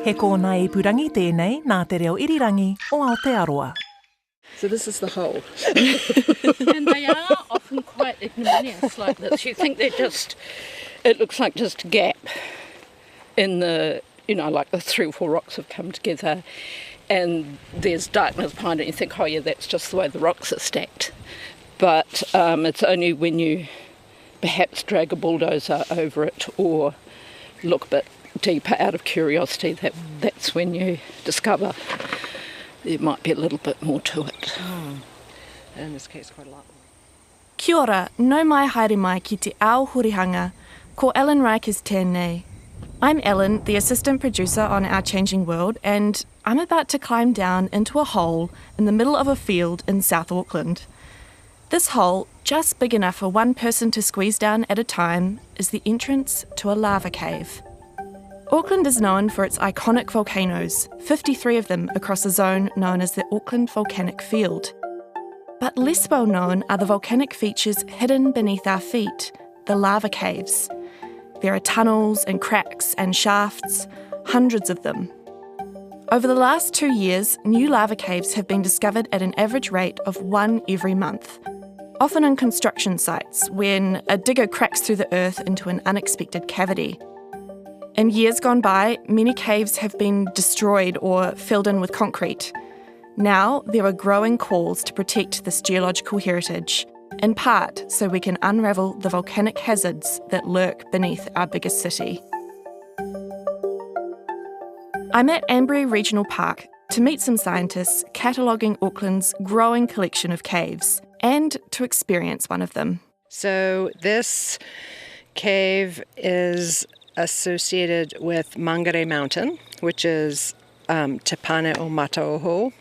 He kōna I purangi tēnei nā te reo irirangi o Aotearoa. So this is the hole. And they are often quite ignominious like this. You think it looks like just a gap in the, like the 3 or 4 rocks have come together and there's darkness behind it. You think, oh yeah, that's just the way the rocks are stacked. But it's only when you perhaps drag a bulldozer over it or look a bit deeper out of curiosity that's when you discover there might be a little bit more to it. And in this case, quite a lot. Kia ora, nau mai haere mai ki te ao hurihanga, ko Ellen Rikers tēnei. I'm Ellen, the assistant producer on Our Changing World, and I'm about to climb down into a hole in the middle of a field in South Auckland. This hole, just big enough for one person to squeeze down at a time, is the entrance to a lava cave. Auckland is known for its iconic volcanoes, 53 of them across a zone known as the Auckland Volcanic Field. But less well known are the volcanic features hidden beneath our feet, the lava caves. There are tunnels and cracks and shafts, hundreds of them. Over the last 2 years, new lava caves have been discovered at an average rate of 1 every month, often in construction sites when a digger cracks through the earth into an unexpected cavity. In years gone by, many caves have been destroyed or filled in with concrete. Now, there are growing calls to protect this geological heritage, in part so we can unravel the volcanic hazards that lurk beneath our biggest city. I'm at Ambury Regional Park to meet some scientists cataloguing Auckland's growing collection of caves and to experience one of them. So this cave is associated with Mangere Mountain, which is Te Pane o Mataoho,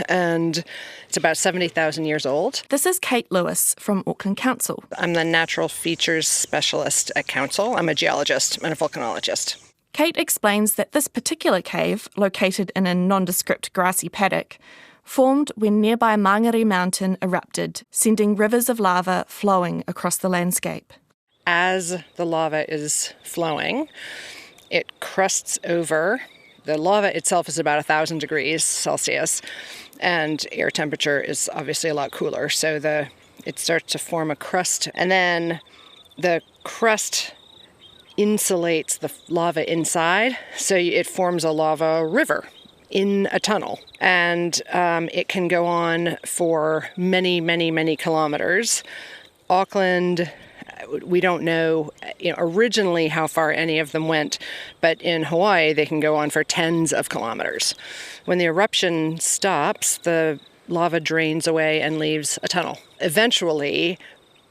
and it's about 70,000 years old. This is Kate Lewis from Auckland Council. I'm the natural features specialist at Council. I'm a geologist and a volcanologist. Kate explains that this particular cave, located in a nondescript grassy paddock, formed when nearby Mangere Mountain erupted, sending rivers of lava flowing across the landscape. As the lava is flowing, it crusts over. The lava itself is about 1,000 degrees Celsius, and air temperature is obviously a lot cooler. So it starts to form a crust, and then the crust insulates the lava inside, so it forms a lava river in a tunnel. And it can go on for many, many, many kilometers. Auckland, we don't know originally how far any of them went, but in Hawaii they can go on for tens of kilometers. When the eruption stops, the lava drains away and leaves a tunnel. Eventually,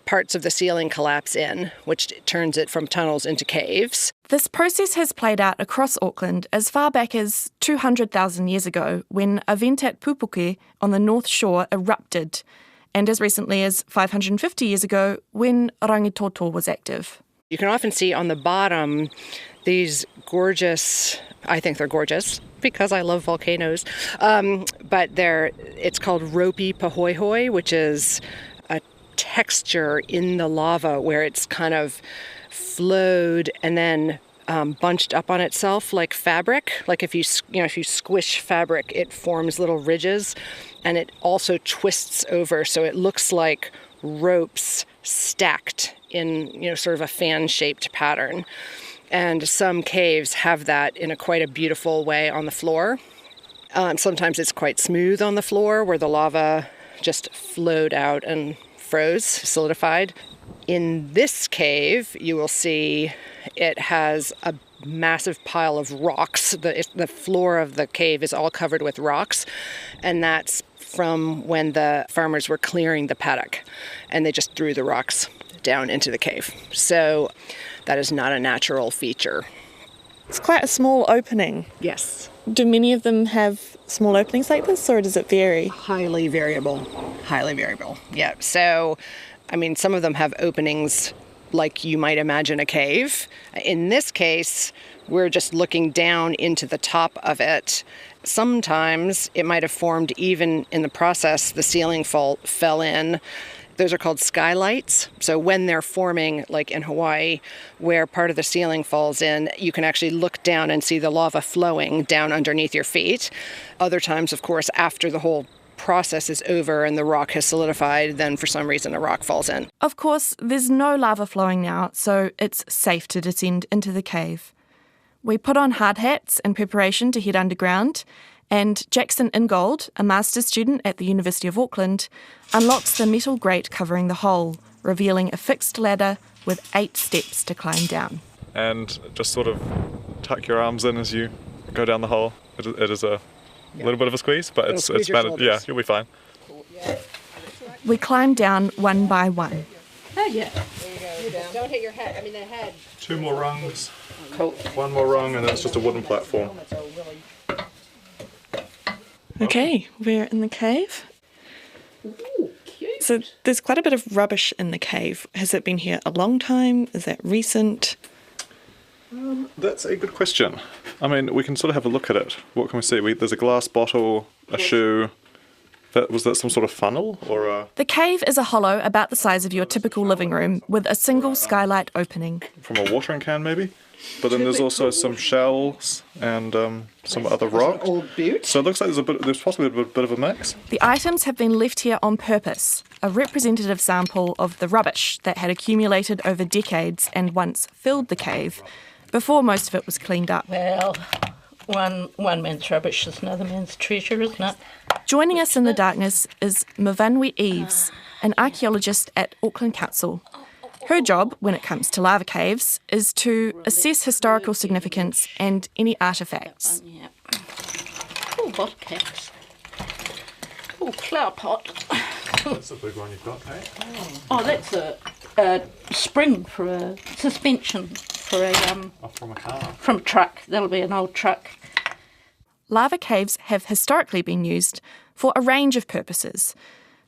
parts of the ceiling collapse in, which turns it from tunnels into caves. This process has played out across Auckland as far back as 200,000 years ago when a vent at Pupuke on the North Shore erupted, and as recently as 550 years ago when Rangitoto was active. You can often see on the bottom these gorgeous, I think they're gorgeous because I love volcanoes, but it's called ropey pahoihoi, which is a texture in the lava where it's kind of flowed and then bunched up on itself like fabric. Like if you squish fabric, it forms little ridges, and it also twists over, so it looks like ropes stacked in sort of a fan-shaped pattern. And some caves have that in quite a beautiful way on the floor. Sometimes it's quite smooth on the floor where the lava just flowed out and froze, solidified. In this cave, you will see it has a massive pile of rocks. The floor of the cave is all covered with rocks, and that's from when the farmers were clearing the paddock, and they just threw the rocks down into the cave. So that is not a natural feature. It's quite a small opening. Yes. Do many of them have small openings like this, or does it vary? Highly variable. Highly variable. Yeah. So, some of them have openings like you might imagine a cave. In this case, we're just looking down into the top of it. Sometimes it might have formed even in the process, the ceiling fell in, Those are called skylights. So when they're forming, like in Hawaii, where part of the ceiling falls in, you can actually look down and see the lava flowing down underneath your feet. Other times, of course, after the whole process is over and the rock has solidified, then for some reason a rock falls in. Of course, there's no lava flowing now, so it's safe to descend into the cave. We put on hard hats in preparation to head underground, and Jackson Ingold, a master's student at the University of Auckland, unlocks the metal grate covering the hole, revealing a fixed ladder with 8 steps to climb down. And just sort of tuck your arms in as you go down the hole. It is a little bit of a squeeze, but it's about, yeah, you'll be fine. We climb down one by one. Oh, yeah. There you go. Don't hit your head. I mean, the head. 2 more rungs. Cool. 1 more rung, and then it's just a wooden platform. Okay, we're in the cave. Ooh, cute. So there's quite a bit of rubbish in the cave. Has it been here a long time? Is that recent? That's a good question. I mean, we can sort of have a look at it. What can we see? There's a glass bottle, a shoe. Was that some sort of funnel or a... The cave is a hollow about the size of your typical living room with a single skylight opening. From a watering can, maybe? But then there's also some shells and some other rock. Old boot. So it looks like there's possibly a bit of a mix. The items have been left here on purpose, a representative sample of the rubbish that had accumulated over decades and once filled the cave, before most of it was cleaned up. Well, one man's rubbish is another man's treasure, isn't it? Joining us in the darkness is Mavanwi Eves, an archaeologist at Auckland Council. Her job, when it comes to lava caves, is to assess historical significance and any artefacts. Yeah. Oh, bottle caps. Oh, flower pot. That's a big one you've got, Kate. Oh, that's a spring for a suspension for a From a car. from a truck. That'll be an old truck. Lava caves have historically been used for a range of purposes.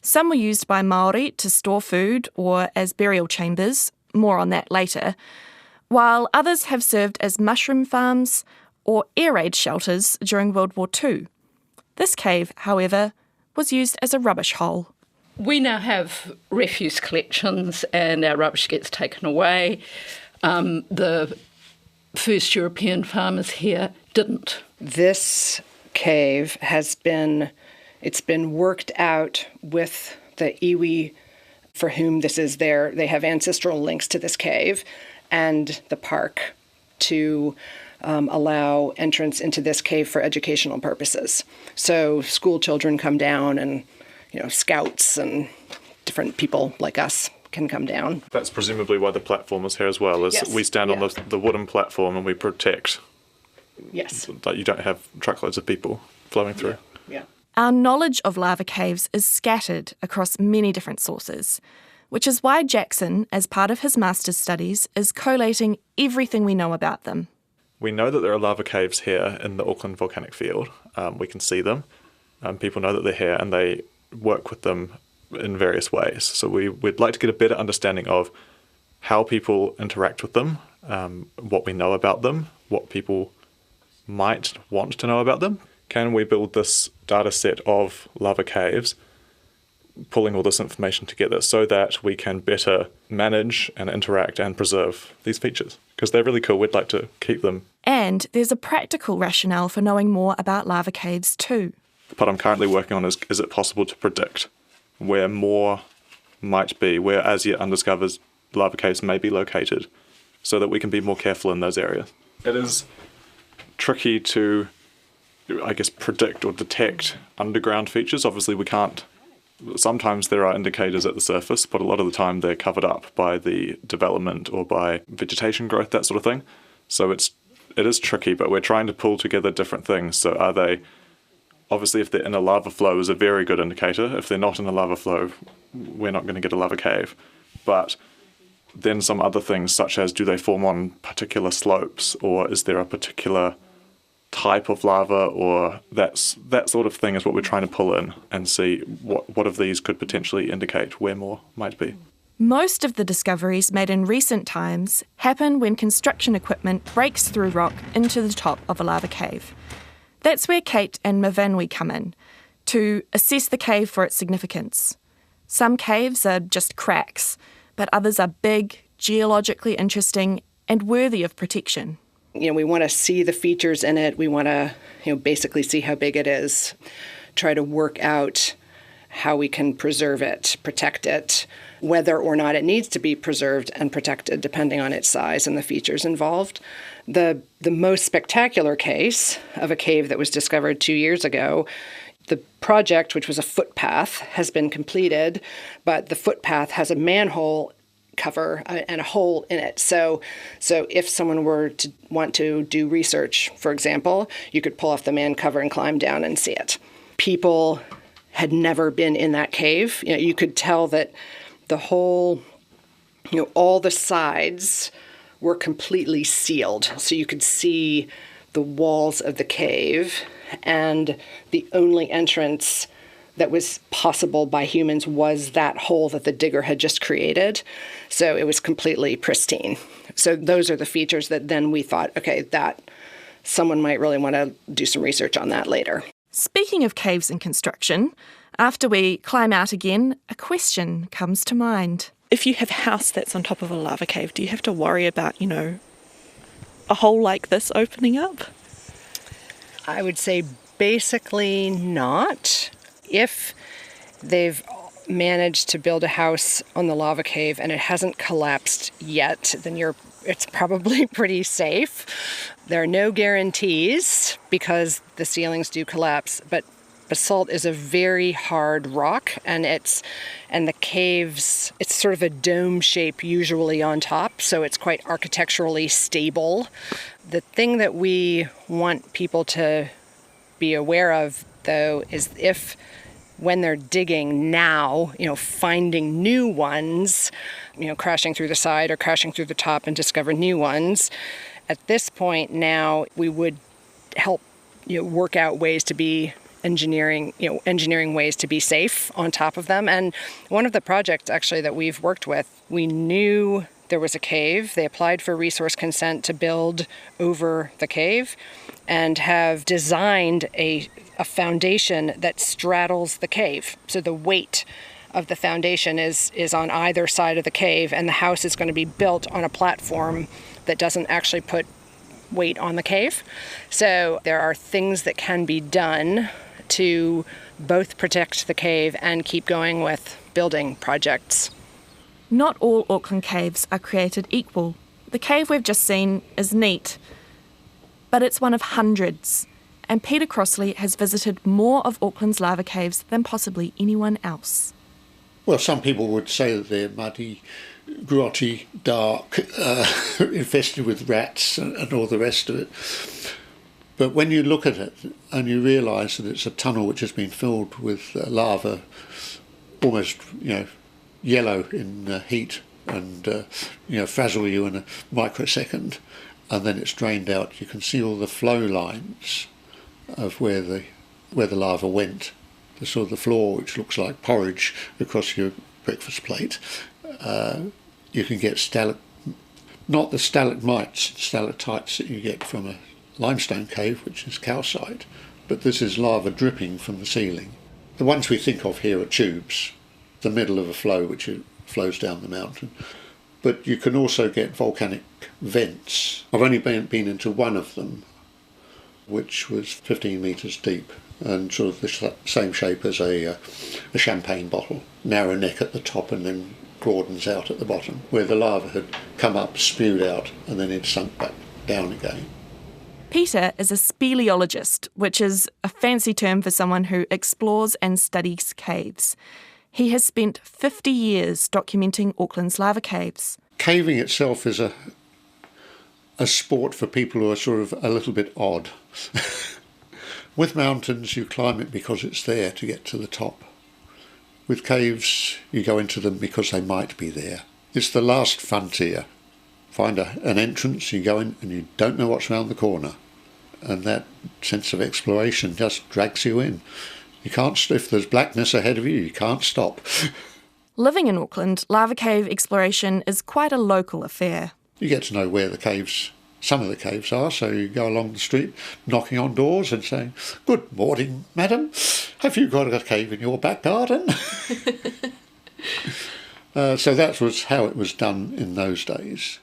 Some were used by Māori to store food or as burial chambers, more on that later, while others have served as mushroom farms or air raid shelters during World War II. This cave, however, was used as a rubbish hole. We now have refuse collections and our rubbish gets taken away. The first European farmers here didn't. This cave has been worked out with the iwi for whom this is they have ancestral links to this cave and the park to allow entrance into this cave for educational purposes. So school children come down and, scouts and different people like us can come down. That's presumably why the platform is here as well, is Yes, we stand on the wooden platform and we protect Yes. that you don't have truckloads of people flowing through. Yeah. Our knowledge of lava caves is scattered across many different sources, which is why Jackson, as part of his master's studies, is collating everything we know about them. We know that there are lava caves here in the Auckland volcanic field. We can see them. People know that they're here and they work with them in various ways. So we'd like to get a better understanding of how people interact with them, what we know about them, what people might want to know about them. Can we build this data set of lava caves, pulling all this information together so that we can better manage and interact and preserve these features? Because they're really cool. We'd like to keep them. And there's a practical rationale for knowing more about lava caves too. The part I'm currently working on is it possible to predict where more might be, where as yet undiscovered lava caves may be located, so that we can be more careful in those areas. It is tricky to, I guess, predict or detect underground features. Obviously we can't. Sometimes there are indicators at the surface, but a lot of the time they're covered up by the development or by vegetation growth, that sort of thing. So it is tricky, but we're trying to pull together different things. So are they, obviously if they're in a lava flow is a very good indicator. If they're not in a lava flow, we're not going to get a lava cave. But then some other things, such as do they form on particular slopes, or is there a particular type of lava, or that sort of thing is what we're trying to pull in and see what of these could potentially indicate where more might be. Most of the discoveries made in recent times happen when construction equipment breaks through rock into the top of a lava cave. That's where Kate and Mavanwi come in, to assess the cave for its significance. Some caves are just cracks, but others are big, geologically interesting, and worthy of protection. We want to see the features in it. We want to, basically see how big it is, try to work out how we can preserve it, protect it, whether or not it needs to be preserved and protected, depending on its size and the features involved. The most spectacular case of a cave that was discovered 2 years ago, the project, which was a footpath, has been completed, but the footpath has a manhole cover and a hole in it. So if someone were to want to do research, for example, you could pull off the man cover and climb down and see it. People had never been in that cave. You could tell that the whole, all the sides were completely sealed. So you could see the walls of the cave, and the only entrance that was possible by humans was that hole that the digger had just created. So it was completely pristine. So those are the features that then we thought, okay, that someone might really want to do some research on that later. Speaking of caves and construction, after we climb out again, a question comes to mind. If you have a house that's on top of a lava cave, do you have to worry about, a hole like this opening up? I would say basically not. If they've managed to build a house on the lava cave and it hasn't collapsed yet, then it's probably pretty safe. There are no guarantees because the ceilings do collapse, but basalt is a very hard rock, and the caves, it's sort of a dome shape usually on top, so it's quite architecturally stable. The thing that we want people to be aware of, though, is if when they're digging now, finding new ones, crashing through the side or crashing through the top and discover new ones, at this point now we would help work out ways to be engineering ways to be safe on top of them. And one of the projects actually that we've worked with, we knew there was a cave. They applied for resource consent to build over the cave and have designed a foundation that straddles the cave. So the weight of the foundation is on either side of the cave, and the house is going to be built on a platform that doesn't actually put weight on the cave. So there are things that can be done to both protect the cave and keep going with building projects. Not all Auckland caves are created equal. The cave we've just seen is neat, but it's one of hundreds, and Peter Crossley has visited more of Auckland's lava caves than possibly anyone else. Well, some people would say that they're muddy, grotty, dark, infested with rats and all the rest of it. But when you look at it and you realise that it's a tunnel which has been filled with lava, almost, yellow in heat and, frazzle you in a microsecond, and then it's drained out, you can see all the flow lines of where the lava went. The sort of the floor, which looks like porridge across your breakfast plate. You can get not the stalagmites, stalactites that you get from a limestone cave, which is calcite, but this is lava dripping from the ceiling. The ones we think of here are tubes, the middle of a flow which flows down the mountain. But you can also get volcanic vents. I've only been into one of them, which was 15 metres deep and sort of the same shape as a champagne bottle, narrow neck at the top and then broadens out at the bottom, where the lava had come up, spewed out, and then it sunk back down again. Peter is a speleologist, which is a fancy term for someone who explores and studies caves. He has spent 50 years documenting Auckland's lava caves. Caving itself is a sport for people who are sort of a little bit odd. With mountains, you climb it because it's there to get to the top. With caves, you go into them because they might be there. It's the last frontier. Find an entrance, you go in and you don't know what's around the corner. And that sense of exploration just drags you in. You can't, if there's blackness ahead of you, you can't stop. Living in Auckland, lava cave exploration is quite a local affair. You get to know where some of the caves are, so you go along the street knocking on doors and saying, "Good morning, madam. Have you got a cave in your back garden?" So that was how it was done in those days.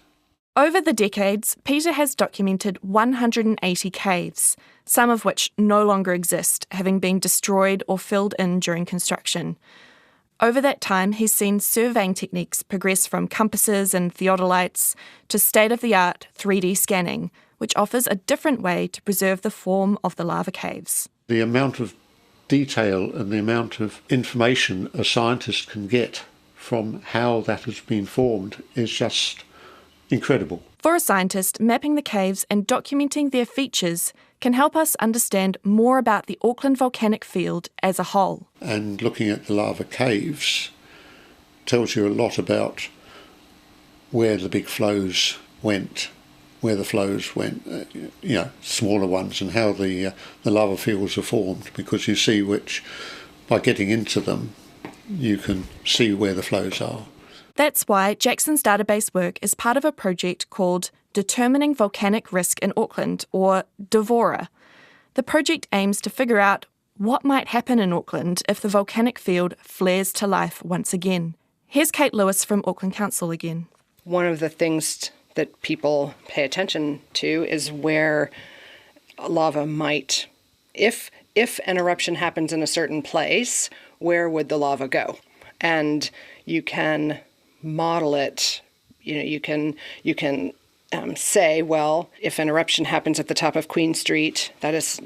Over the decades, Peter has documented 180 caves, some of which no longer exist, having been destroyed or filled in during construction. Over that time, he's seen surveying techniques progress from compasses and theodolites to state-of-the-art 3D scanning, which offers a different way to preserve the form of the lava caves. The amount of detail and the amount of information a scientist can get from how that has been formed is just incredible. For a scientist, mapping the caves and documenting their features can help us understand more about the Auckland volcanic field as a whole. And looking at the lava caves tells you a lot about where the big flows went, smaller ones, and how the lava fields are formed, because you see which, by getting into them, you can see where the flows are. That's why Jackson's database work is part of a project called Determining Volcanic Risk in Auckland, or DEVORA. The project aims to figure out what might happen in Auckland if the volcanic field flares to life once again. Here's Kate Lewis from Auckland Council again. One of the things that people pay attention to is where lava might, if an eruption happens in a certain place, where would the lava go? And you can model it. You can say, well, if an eruption happens at the top of Queen Street, that is,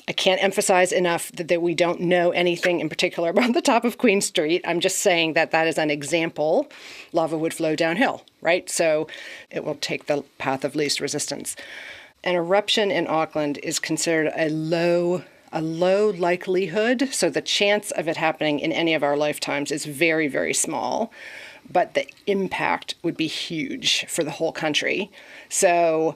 I can't emphasize enough that we don't know anything in particular about the top of Queen Street. I'm just saying that is an example. Lava would flow downhill, right? So it will take the path of least resistance. An eruption in Auckland is considered a low likelihood, so the chance of it happening in any of our lifetimes is very, very small, but the impact would be huge for the whole country. So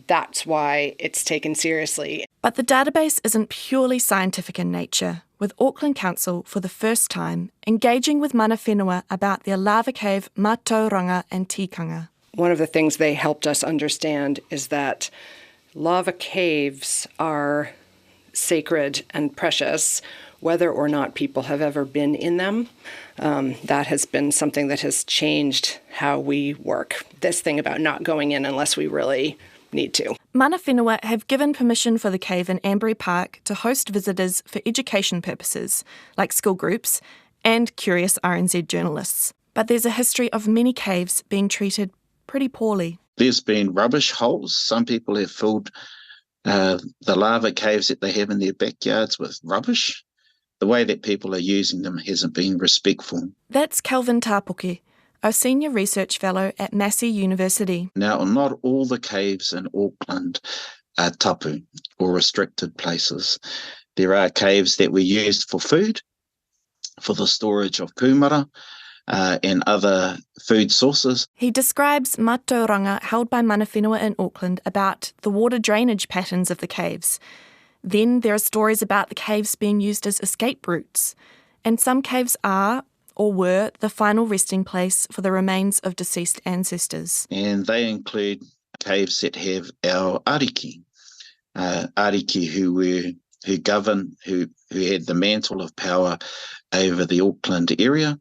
that's why it's taken seriously. But the database isn't purely scientific in nature, with Auckland Council, for the first time, engaging with mana whenua about their lava cave Mātauranga and Tikanga. One of the things they helped us understand is that lava caves are sacred and precious, whether or not people have ever been in them. That has been something that has changed how we work. This thing about not going in unless we really need to. Mana whenua have given permission for the cave in Ambury Park to host visitors for education purposes, like school groups and curious RNZ journalists. But there's a history of many caves being treated pretty poorly. There's been rubbish holes. Some people have filled the lava caves that they have in their backyards with rubbish. The way that people are using them hasn't been respectful. That's Kelvin Tāpoke, a senior research fellow at Massey University. Now, not all the caves in Auckland are tapu or restricted places. There are caves that were used for food, for the storage of kumara, and other food sources. He describes Mātauranga held by mana whenua in Auckland about the water drainage patterns of the caves. Then there are stories about the caves being used as escape routes, and some caves are, or were, the final resting place for the remains of deceased ancestors. And they include caves that have our ariki, who govern, who had the mantle of power over the Auckland area,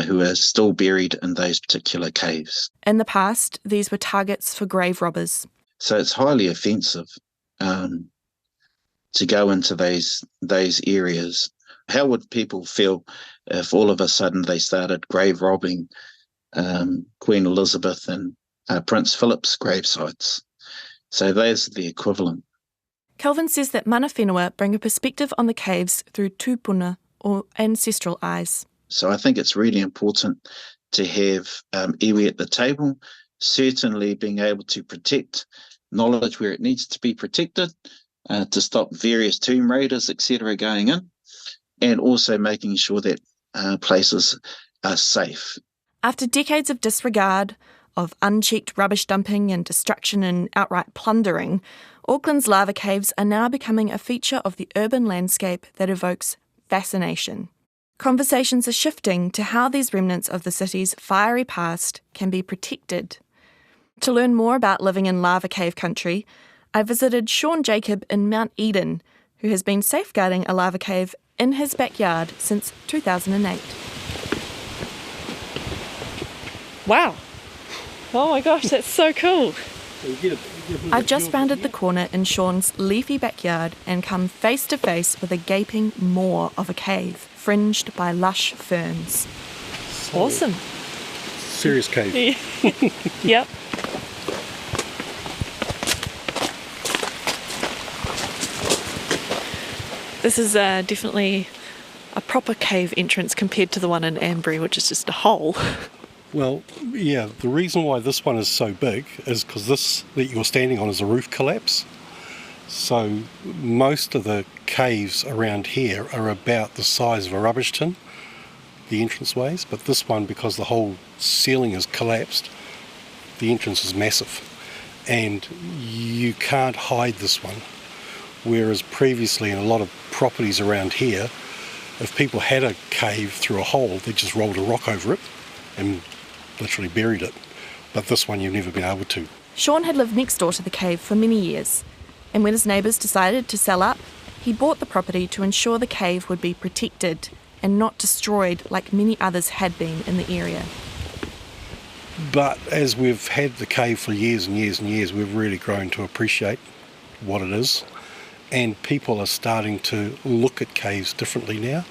who are still buried in those particular caves. In the past, these were targets for grave robbers. So it's highly offensive to go into those areas. How would people feel if all of a sudden they started grave robbing Queen Elizabeth and Prince Philip's gravesites? So there's the equivalent. Kelvin says that mana whenua bring a perspective on the caves through tūpuna, or ancestral eyes. So I think it's really important to have iwi at the table, certainly being able to protect knowledge where it needs to be protected, to stop various tomb raiders, etc., going in, and also making sure that places are safe. After decades of disregard, of unchecked rubbish dumping and destruction and outright plundering, Auckland's lava caves are now becoming a feature of the urban landscape that evokes fascination. Conversations are shifting to how these remnants of the city's fiery past can be protected. To learn more about living in lava cave country, I visited Sean Jacob in Mount Eden, who has been safeguarding a lava cave in his backyard since 2008. Wow. Oh my gosh, that's so cool. I've just rounded the corner in Sean's leafy backyard and come face to face with a gaping maw of a cave, fringed by lush ferns. Awesome. Serious cave. Yep. This is definitely a proper cave entrance compared to the one in Ambury, which is just a hole. Well, yeah, the reason why this one is so big is because this that you're standing on is a roof collapse. So most of the caves around here are about the size of a rubbish tin, the entranceways, but this one, because the whole ceiling is collapsed, the entrance is massive and you can't hide this one. Whereas previously in a lot of properties around here, if people had a cave through a hole, they just rolled a rock over it and literally buried it. But this one you've never been able to. Sean had lived next door to the cave for many years, and when his neighbours decided to sell up, he bought the property to ensure the cave would be protected and not destroyed like many others had been in the area. But as we've had the cave for years and years and years, we've really grown to appreciate what it is. And people are starting to look at caves differently now.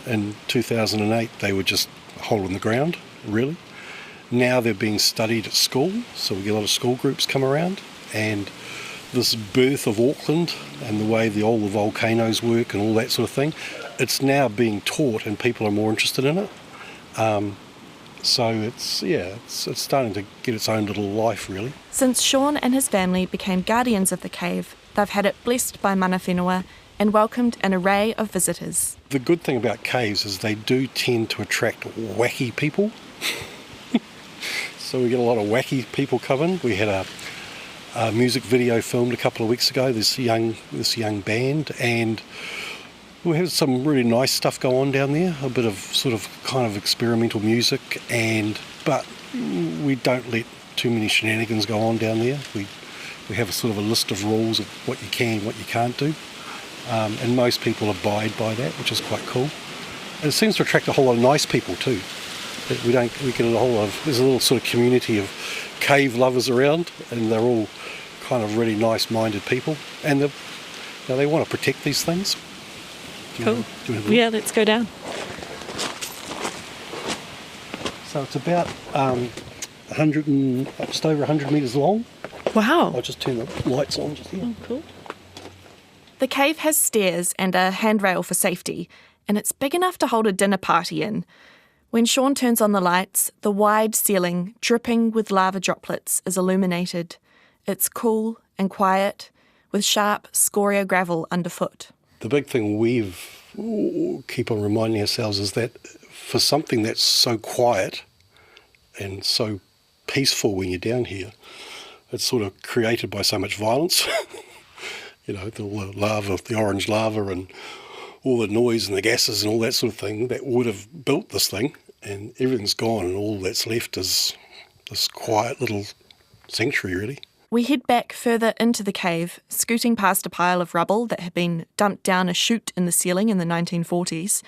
In 2008, they were just a hole in the ground, really. Now they're being studied at school, so we get a lot of school groups come around. And this birth of Auckland and the way all the volcanoes work and all that sort of thing, it's now being taught and people are more interested in it. So it's starting to get its own little life, really. Since Sean and his family became guardians of the cave, they've had it blessed by mana whenua and welcomed an array of visitors. The good thing about caves is they do tend to attract wacky people. So we get a lot of wacky people coming. We had a music video filmed a couple of weeks ago, this young band, and we had some really nice stuff go on down there, a bit of sort of kind of experimental music, but we don't let too many shenanigans go on down there. We have a sort of a list of rules of what you can, what you can't do, and most people abide by that, which is quite cool. And it seems to attract a whole lot of nice people too. We get a whole lot of, there's a little sort of community of cave lovers around, and they're all kind of really nice-minded people, and they want to protect these things. Cool. Yeah, let's go down. So it's about 100 and just over 100 metres long. Wow. I'll just turn the lights on just here. Oh, cool. The cave has stairs and a handrail for safety, and it's big enough to hold a dinner party in. When Sean turns on the lights, the wide ceiling, dripping with lava droplets, is illuminated. It's cool and quiet, with sharp scoria gravel underfoot. The big thing we've keep on reminding ourselves is that for something that's so quiet and so peaceful when you're down here, it's sort of created by so much violence. The lava, the orange lava and all the noise and the gases and all that sort of thing that would have built this thing, and everything's gone and all that's left is this quiet little sanctuary, really. We head back further into the cave, scooting past a pile of rubble that had been dumped down a chute in the ceiling in the 1940s,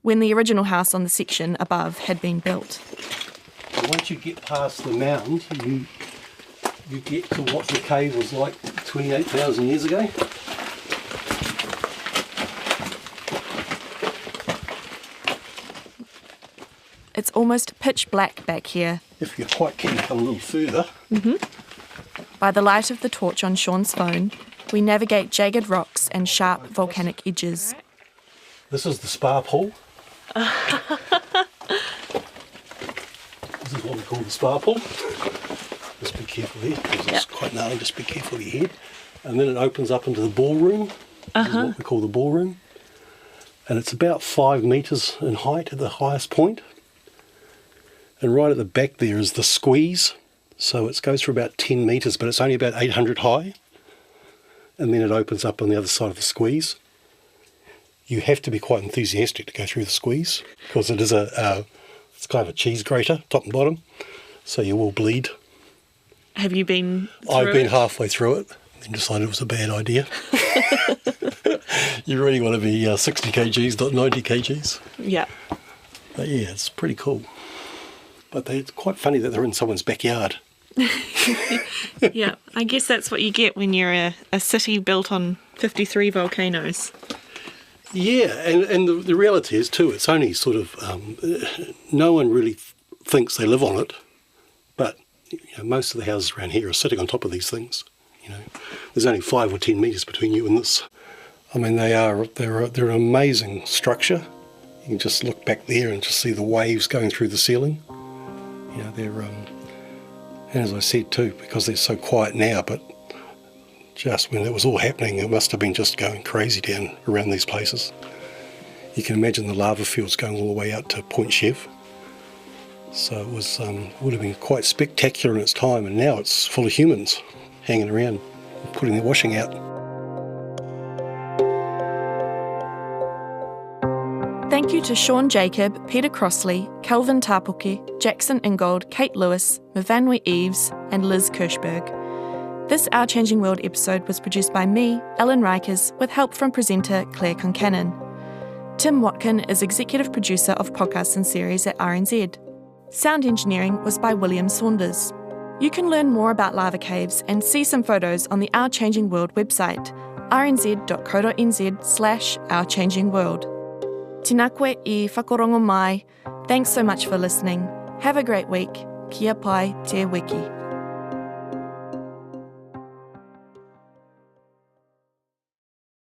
when the original house on the section above had been built. Once you get past the mound, you get to what the cave was like 28,000 years ago. It's almost pitch black back here. If you're quite keen to come a little further. By the light of the torch on Sean's phone, we navigate jagged rocks and sharp volcanic edges. This is the spa pool. This is what we call the spa pool. Just be careful here, because it's quite gnarly, just be careful of your head. And then it opens up into the ballroom. This is what we call the ballroom. And it's about 5 metres in height at the highest point. And right at the back there is the squeeze. So it goes for about 10 metres, but it's only about 800 high. And then it opens up on the other side of the squeeze. You have to be quite enthusiastic to go through the squeeze, because it is it's kind of a cheese grater, top and bottom, so you will bleed. Have you been through I've been it? halfway through it and decided it was a bad idea. You really want to be 60 kgs, not 90 kgs. Yeah. But yeah, it's pretty cool. but it's quite funny that they're in someone's backyard. Yeah, I guess that's what you get when you're a city built on 53 volcanoes. Yeah, and the reality is too, it's only sort of, no one really thinks they live on it, but most of the houses around here are sitting on top of these things. There's only 5 or 10 metres between you and this. I mean, they're an amazing structure. You can just look back there and just see the waves going through the ceiling. They're, and as I said too, because they're so quiet now, but just when it was all happening, it must have been just going crazy down around these places. You can imagine the lava fields going all the way out to Point Chev. So it was would have been quite spectacular in its time, and now it's full of humans hanging around, putting their washing out. Thank you to Sean Jacob, Peter Crossley, Kelvin Tapuki, Jackson Ingold, Kate Lewis, Mvanwe Eves, and Liz Kirschberg. This Our Changing World episode was produced by me, Ellen Rikers, with help from presenter Claire Concannon. Tim Watkin is executive producer of podcasts and series at RNZ. Sound engineering was by William Saunders. You can learn more about lava caves and see some photos on the Our Changing World website, rnz.co.nz/ourchangingworld. Tēnā koe I whakarongo mai. Thanks so much for listening. Have a great week. Kia pai te wiki.